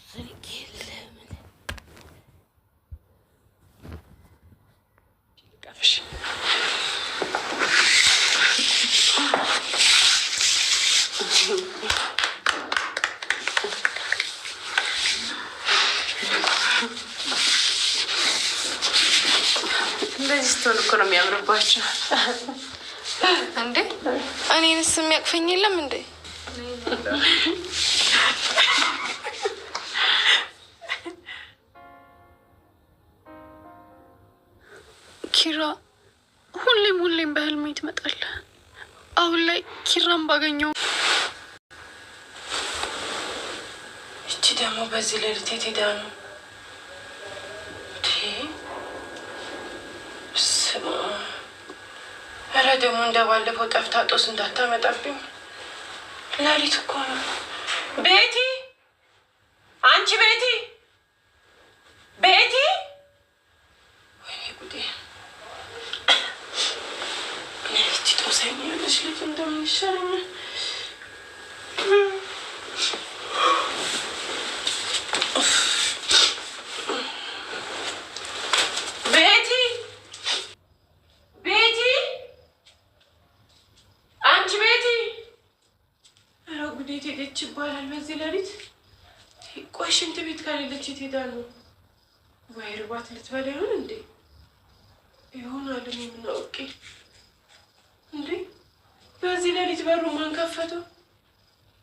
ስልክ የለም። ቀፍሽ እንደዚህ ስትሆን እኮ ነው የሚያምርባቸው። እንዴ እኔንስ የሚያቅፈኝ የለም እንዴ? ኪራ ሁሌም በህልሜ ትመጣለህ። አሁን ላይ ኪራን ባገኘው እቺ ደግሞ በዚህ ሌሊት የት ሄዳ ነው? ኧረ ደግሞ እንደባለፈው ጠፍታ ጦስ እንዳታመጣብኝ። ሌሊት እኮ ነው። ቤቲ፣ አንቺ ቤቲ፣ ቤቲ! ወይኔ ጉዴ! ሌሊት ጦሰኛ ያለች ልጅ እንደምን ይሻለኛል? ሄደች ይባላል በዚህ ሌሊት። ቆይ ሽንት ቤት ካሌለች የት ሄዳ ነው? ወይ ርባት ልትበላ ይሆን እንዴ? ይሆናል። እኔ ምን አውቄ እንዴ? በዚህ ሌሊት በሩ ማን ከፈተው?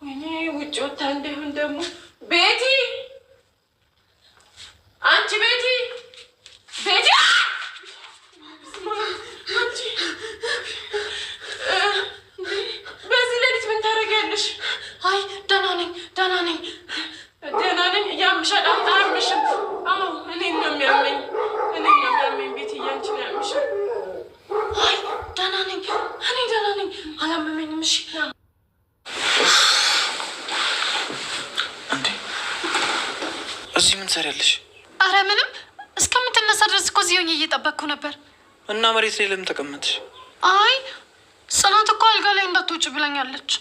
ወይኔ ውጭ ወጣ እንዳይሆን ደግሞ። ቤቲ፣ አንቺ ቤቲ፣ ቤቲ! በዚህ ሌሊት ምን ታደርጊያለሽ? አይ ደህና ነኝ። ያምሻል? አያምሽም? አዎ እኔን ነው የሚያመኝ። ቤት እያንቺ ነው ያምሻል? አይ ደህና ነኝ። አላመመኝም። እሺ እንዴ እዚህ ምን ትሰሪያለሽ? አረ ምንም። እስከምትነሳ ድረስ እኮ እዚህ ሆኜ እየጠበቅኩ ነበር። እና መሬት ላይ ለምን ተቀመጥሽ? አይ ጽናት እኮ አልጋ ላይ እንዳትወጭ ብላኛለች።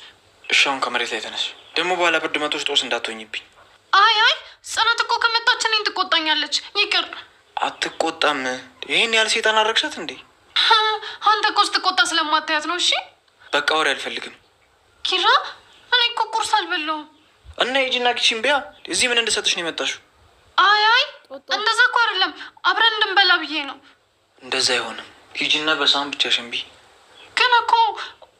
እሺ አሁን ከመሬት ላይ ተነሽ። ደግሞ በኋላ ብርድ መቶሽ ጦስ እንዳትሆኝብኝ። አይ ጽናት እኮ ከመጣች እኔን ትቆጣኛለች። ይቅር። አትቆጣም። ይሄን ያህል ሴጣን አደረግሻት እንዴ? አንተ እኮ ስትቆጣ ስለማታያት ነው። እሺ በቃ ወሬ አልፈልግም። ኪራ እኔ እኮ ቁርስ አልበላሁም። እና ሂጂና ኪችን ቢያ። እዚህ ምን እንድሰጥሽ ነው የመጣሽው? አይ እንደዛ እኮ አይደለም፣ አብረን እንድንበላ ብዬ ነው። እንደዛ አይሆንም። ሂጂና በሳህን ብቻ ሽንቢ። ግን እኮ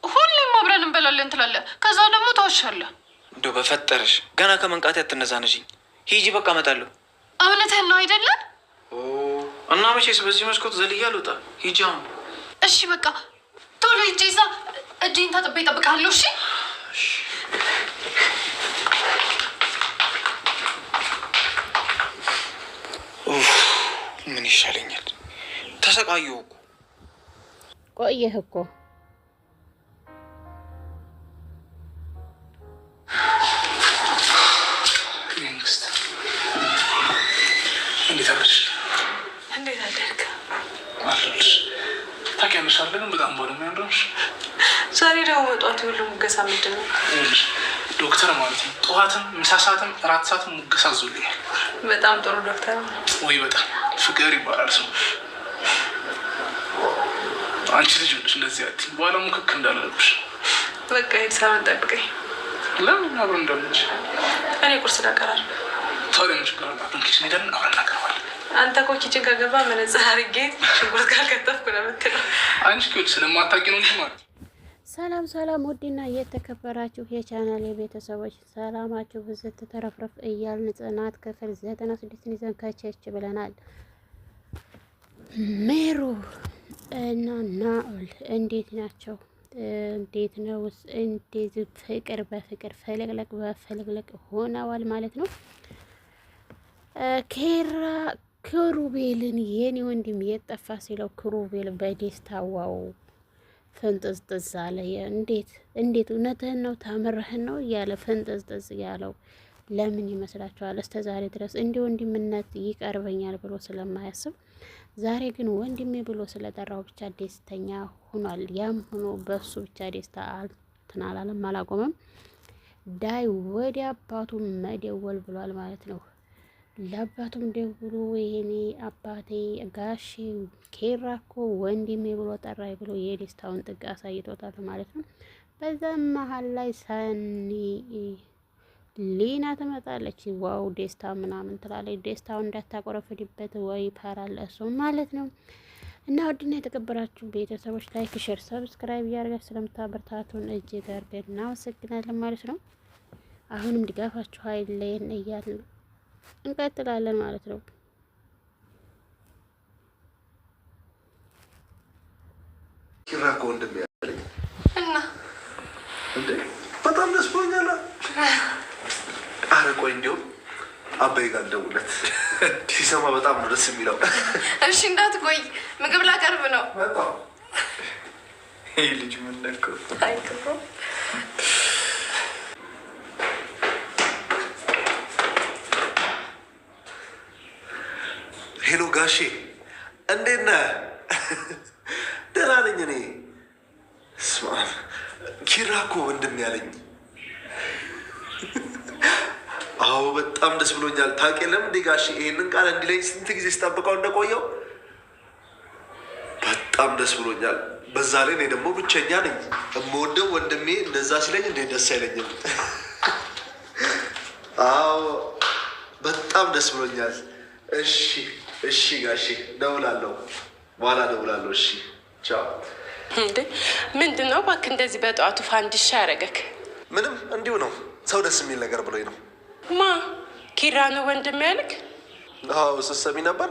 ሁሌም አብረን እንበላለን ትላለህ፣ ከዛ ደግሞ ተዋሻለህ። እንደው በፈጠረሽ ገና ከመንቃቴ አትነዛነሽኝ። ሂጂ በቃ እመጣለሁ። እውነትህን ነው አይደለን? እና መቼስ በዚህ መስኮት ዘልዬ አልወጣም። ሂጂ አሁን። እሺ በቃ ቶሎ ሂጂ። እዛ እጄን ታጥቤ እጠብቅሃለሁ። እሺ ምን ይሻለኛል? ተሰቃየሁ እኮ። ቆየህ እኮ። እንዴት አደርክ? ታውቂያለሽ አይደል? በጣም ባለሙያ እንደሆንሽ። ዛሬ ደግሞ ጠዋት ሁሉ ሙገሳ ምንድን ነው? ዶክተር ማለት ነው። ጠዋትም ምሳ ሰዓትም እራት ሰዓትም ሙገሳ አዞልኛል። በጣም ጥሩ ዶክተር ነው። ወይ በጣም ፍቅር ይባላል ሰው። አንቺ ልጅ ሆነሽ እንደዚህ አትይም። በኋላ ሙክክ እንዳለብሽ። በቃ ሂድ፣ ሰላም ጠብቀኝ። ለምን አብረን እንደምንች? እኔ ቁርስ ላቀራል። ታዲያ ምን ችግር አለ? አብረን ኪችን ሄደን አብረን እናቀርባለን። አንተ እኮ ኪችን ከገባ መነጽር አድርጌ ሽንኩርት ካልከተፍኩ ነው የምትለው። አንቺ እኮ ስለማታውቂ ነው እንጂ ማለት። ሰላም ውድና የተከበራችሁ የቻናል ቤተሰቦች ሰላማችሁ ብዝት ተረፍረፍ እያልን ጽናት ክፍል 96 ይዘን ከቸች ብለናል። ሜሩ እና ናኦል እንዴት ናቸው? እንዴት ነው? እንደዚህ ፍቅር በፍቅር ፈለቅለቅ በፈለቅለቅ ሆነዋል ማለት ነው። ክሩቤልን የኔ ወንድም የጠፋ ሲለው ክሩቤል በደስታ ዋው ፍንጥዝጥዝ አለ። እንዴት እውነትህን ነው ታምረህን ነው እያለ ፍንጥዝጥዝ ያለው ለምን ይመስላችኋል? እስከ ዛሬ ድረስ እንደ ወንድምነት ይቀርበኛል ብሎ ስለማያስብ ዛሬ ግን ወንድሜ ብሎ ስለጠራው ብቻ ደስተኛ ሆኗል። ያም ሆኖ በሱ ብቻ ደስታ አልተናላለም አላቆመም። ዳይ ወደ አባቱ መደወል ብሏል ማለት ነው። ለአባቱም ደውሎ ወይኔ አባቴ ጋሼ ኬራ እኮ ወንድሜ ብሎ ጠራኝ ብሎ የደስታውን ጥግ አሳይቶታል ማለት ነው። በዛም መሀል ላይ ሰኒ ሊና ትመጣለች። ዋው ደስታ ምናምን ትላለች። ደስታውን እንዳታቆረፍድበት ወይ ይፈራል እሱ ማለት ነው። እና ውድና የተከበራችሁ ቤተሰቦች ላይክ፣ ሼር፣ ሰብስክራይብ እያደረጋችሁ ስለምታበረታቱን እጅግ አድርገን እናመሰግናለን ማለት ነው። አሁንም ድጋፋችሁ አይለየን እያልን እንቀጥላለን ማለት ነው። ኪራ እኮ ወንድሜ ያለኝ እና እንዴ በጣም ደስ ብሎኛል። አረ ቆይ እንዲሁም አባይ ጋር ደውለት ሲሰማ በጣም ነው ደስ የሚለው። እሺ እንዳትቆይ ምግብ ላቀርብ ነው። በጣም ይህ ልጅ ምን ነካው? አይክሮ ሄሎ ጋሼ እንዴት ነህ? ደህና ነኝ እኔ። ስማ ኪራ እኮ ወንድም ያለኝ። አዎ በጣም ደስ ብሎኛል። ታውቅ የለም እንዴ ጋሼ ይሄንን ቃል እንዲለኝ ስንት ጊዜ ስጠብቀው እንደቆየው በጣም ደስ ብሎኛል። በዛ ላይ እኔ ደግሞ ብቸኛ ነኝ። የምወደው ወንድሜ እንደዛ ሲለኝ እንዴት ደስ አይለኝም? አዎ በጣም ደስ ብሎኛል። እሺ እሺ ጋሼ ደውላለሁ፣ በኋላ ደውላለሁ። እሺ ቻው። እንዴ ምንድን ነው እባክህ እንደዚህ በጠዋቱ ፋንዲሻ ያደረገክ? ምንም እንዲሁ ነው። ሰው ደስ የሚል ነገር ብሎኝ ነው። ማ ኪራ ነው ወንድም ያልክ? አዎ ስትሰሚ ነበር?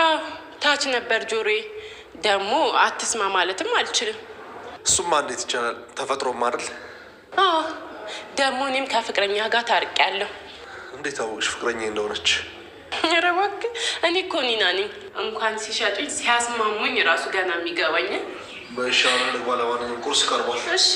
አዎ ታች ነበር ጆሮዬ። ደግሞ አትስማ ማለትም አልችልም። እሱማ እንዴት ይቻላል? ተፈጥሮም አይደል? አዎ ደግሞ እኔም ከፍቅረኛ ጋር ታርቄያለሁ። እንዴት አወቅሽ ፍቅረኛ እንደሆነች? ኧረ እባክህ እኔ እኮ ኒና ነኝ። እንኳን ሲሸጡኝ ሲያስማሙኝ ራሱ ገና የሚገባኝ። በሻለ ልግባ። ለማንኛውም ቁርስ ቀርቧል። እሺ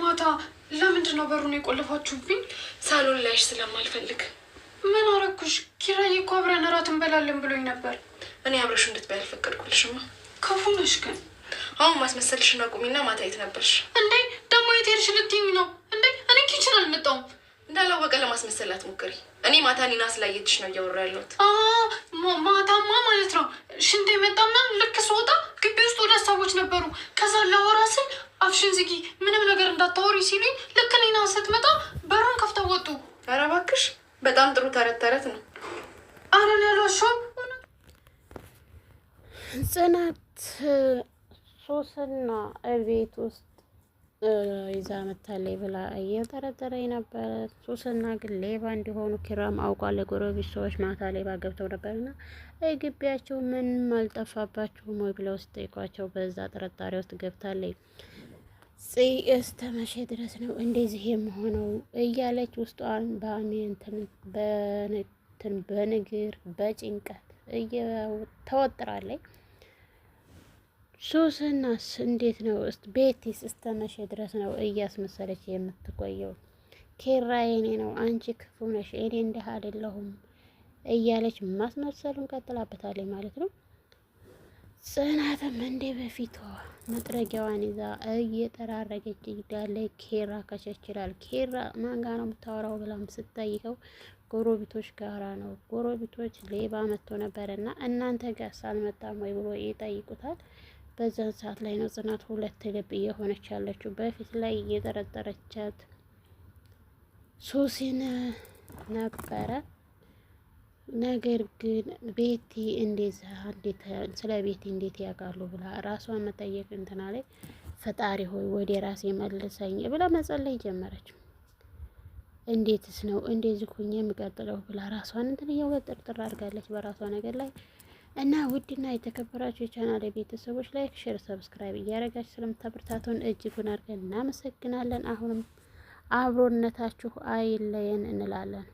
ማታ ለምንድን ነው በሩን የቆለፋችሁብኝ? ሳሎን ላይሽ ስለማልፈልግ። ምን አረኩሽ? ኪራዬ እኮ አብረን እራት እንበላለን ብሎኝ ነበር። እኔ አብረሽ እንድትበይ አልፈቀድኩልሽማ። ክፉ ነሽ ግን። አሁን ማስመሰልሽን አቁሚና ማታ የት ነበርሽ? እንዴ ደግሞ የት ሄድሽ ልትይኝ ነው እንዴ? እኔ ኪችን አልመጣሁም። እንዳላወቀ ለማስመሰል አትሞክሪ። እኔ ማታ ኒና ስላየትሽ ነው እያወራ ያለሁት። ማታማ ማለት ነው ሽንት የመጣና ልክ ስወጣ ግቢ ውስጥ ሁለት ሰዎች ነበሩ። ከዛ ላወራ ስል አፍሽን ዝጊ፣ ምንም ነገር እንዳታወሪ ሲሉኝ ልክ ኒና ስትመጣ በሩን ከፍተው ወጡ። ኧረ እባክሽ በጣም ጥሩ ተረት ተረት ነው። አረን ያሏቸውም ጽናት ሶስና እቤት ውስጥ ይዛ መታለች ብላ እየጠረጠረ ነበረ። ሶስና ግን ሌባ እንዲሆኑ ኪራም አውቋል። የጎረቤት ሰዎች ማታ ሌባ ገብተው ነበርና ግቢያቸው ምንም አልጠፋባቸውም ወይ ብለው ሲጠይቋቸው በዛ ጥርጣሬ ውስጥ ገብታለች። እስከ መቼ ድረስ ነው እንደዚህ የምሆነው እያለች ውስጧን በንግር በጭንቀት ተወጥራለች። ሱስናስ እንዴት ነው? ቤቲስ እስከ መቼ ድረስ ነው እያስመሰለች የምትቆየው? ኪራ የኔ ነው፣ አንቺ ክፉ ነሽ፣ እኔ እንዲህ አይደለሁም እያለች ማስመሰሉን ቀጥላበታለች ማለት ነው። ጽናትም እንደ በፊቷ መጥረጊያዋን ይዛ እየጠራረገች ይዳለች። ኪራ ከቸች ይላል። ኪራ ማን ጋር ነው የምታወራው ብላም ስጠይቀው ጎረቤቶች ጋራ ነው። ጎረቤቶች ሌባ መጥቶ ነበርና እናንተ ጋር ሳልመጣም ወይ ብሎ ይጠይቁታል። በዛን ሰዓት ላይ ነው ጽናት ሁለት ልብ እየሆነች ያለችው። በፊት ላይ እየጠረጠረቻት ሶሲን ነበረ። ነገር ግን ቤቲ ስለ ቤቲ እንዴት ያውቃሉ ብላ ራሷን መጠየቅ እንትና ላይ ፈጣሪ ሆይ ወደ ራሴ መልሰኝ ብላ መጸለይ ጀመረች። እንዴትስ ነው እንደዚህ ሁኜ የምቀጥለው ብላ ራሷን እንትን እየወጥርጥር አድርጋለች በራሷ ነገር ላይ እና ውድና የተከበራችሁ የቻናል ቤተሰቦች ላይክ፣ ሼር፣ ሰብስክራይብ እያደረጋችሁ ስለምታበረታቱን እጅጉን አድርገን እናመሰግናለን። አሁንም አብሮነታችሁ አይለየን እንላለን።